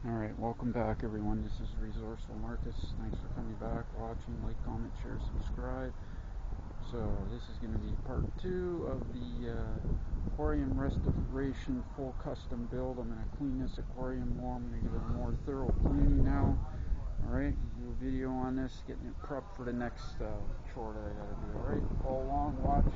Alright, welcome back everyone. This is Resourceful Marcus. Thanks for coming back, watching, like, comment, share, subscribe. So this is going to be part 2 of the aquarium restoration full custom build. I'm going to clean this aquarium wall. I'm going to give it a more thorough cleaning now. Alright, do a video on this, getting it prepped for the next chore that I got to do. Alright, follow along, watch.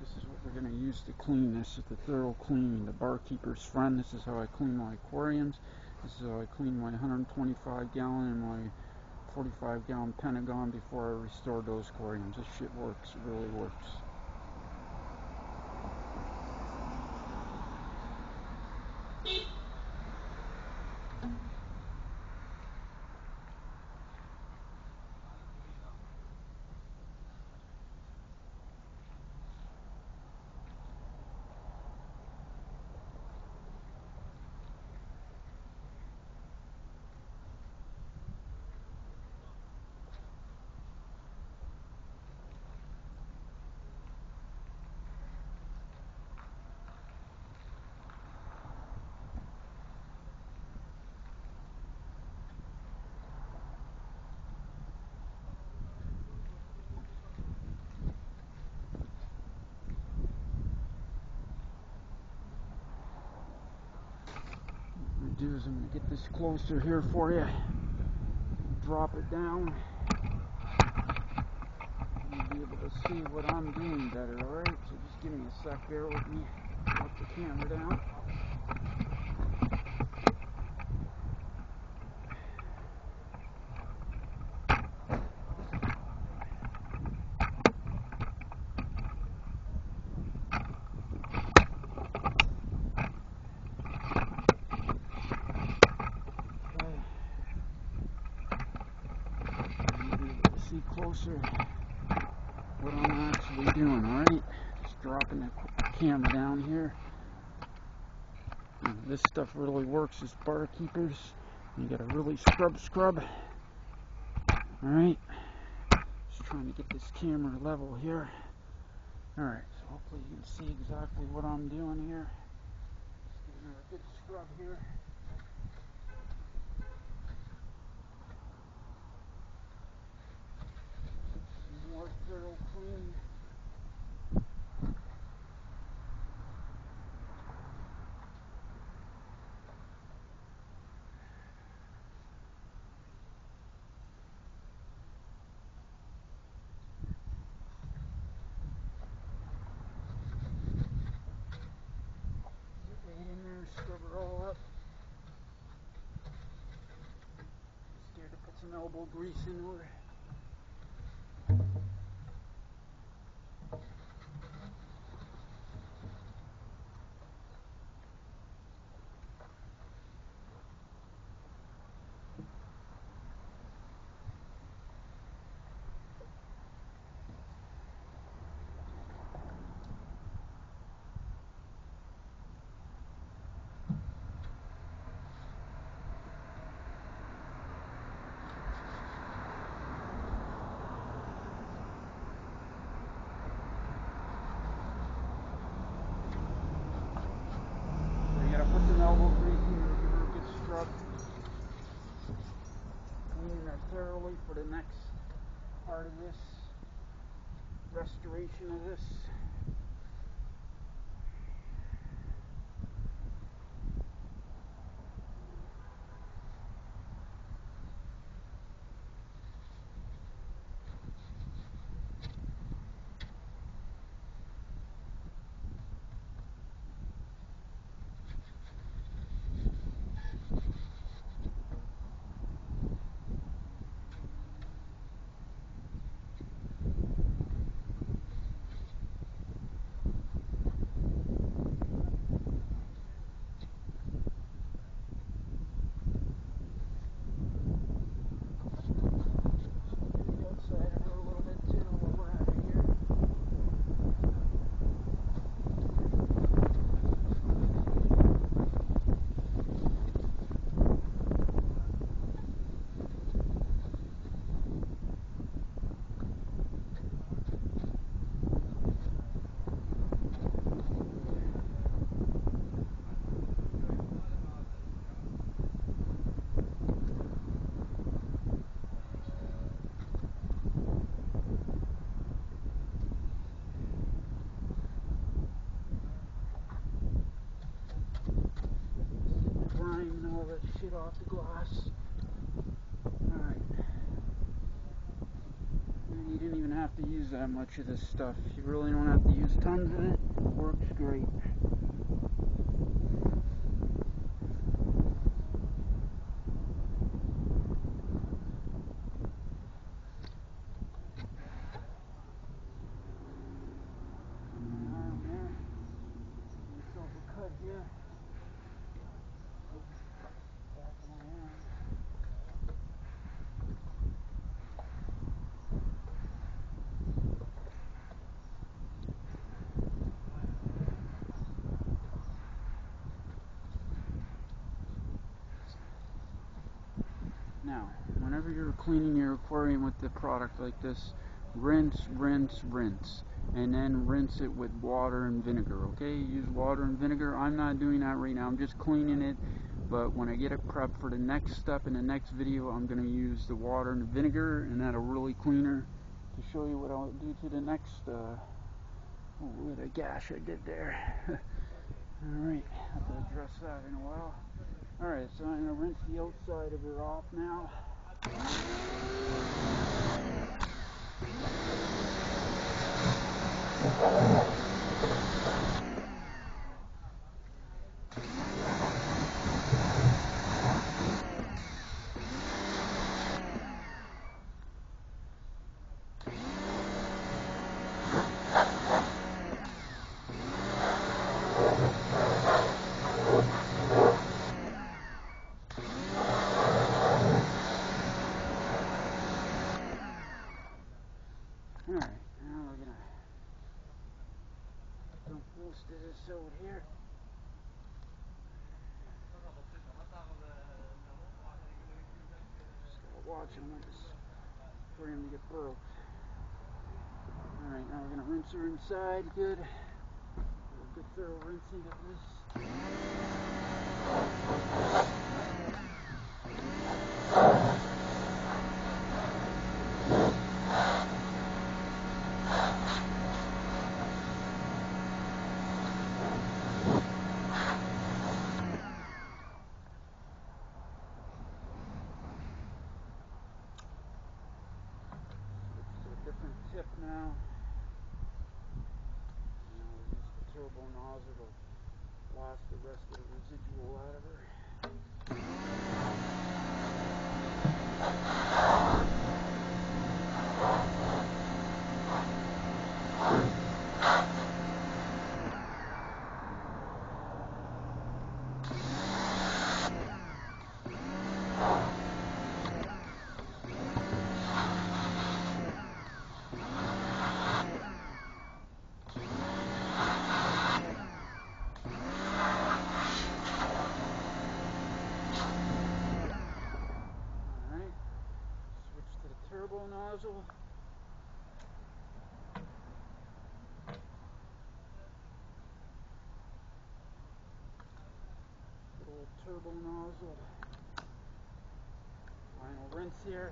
This is what we're going to use to clean this. It's the thorough cleaning, the barkeeper's friend. This is how I clean my aquariums. This is how I clean my 125 gallon and my 45 gallon Pentagon before I restore those aquariums. This shit works. It really works. Do is I'm going to get this closer here for you, drop it down, you'll be able to see what I'm doing better. Alright, so just give me a sec, bear with me, put the camera down. See closer what I'm actually doing. Alright, just dropping the camera down here. This stuff really works as barkeepers. You gotta really scrub. Alright, just trying to get this camera level here. Alright, so hopefully you can see exactly what I'm doing here. Just giving her a good scrub here. More thorough clean. Get right in there, scrub her all up. Scared to put some elbow grease into her. Put some elbow grease in her, give her a good scrub. Cleaning her thoroughly for the next part of this restoration of this. off the glass. Alright. You didn't even have to use that much of this stuff. You really don't have to use tons of it. It works great. Here. Back of my hand. Now, whenever you're cleaning your aquarium with the product like this, rinse, rinse, rinse. And then rinse it with water and vinegar, okay? Use water and vinegar. I'm not doing that right now. I'm just cleaning it. But when I get it prepped for the next step in the next video, I'm going to use the water and the vinegar, and that'll really clean her. To show you what I'll do to the next, what a gash I did there. Alright, I have to address that in a while. Alright, so I'm going to rinse the outside of her off now. Alright, now we're going to dump most of this out here. Just gotta watch, I don't want this aquarium to get broke. Alright, now we're going to rinse her inside good. A good thorough rinsing of this. Different tip now. Now we'll use the turbo nozzle to blast the rest of the residual out of her. Turbo nozzle. Good old turbo nozzle. Final rinse here.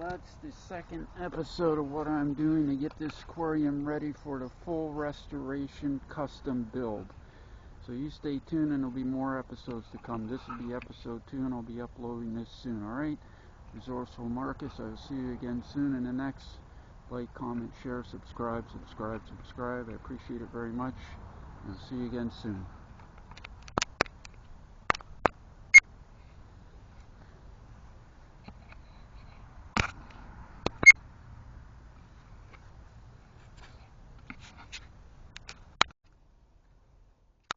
that's the second episode of what I'm doing to get this aquarium ready for the full restoration custom build. So you stay tuned and there'll be more episodes to come. This will be episode 2 and I'll be uploading this soon, alright? Resourceful Marcus, I will see you again soon in the next. Like, comment, share, subscribe. I appreciate it very much. I'll see you again soon.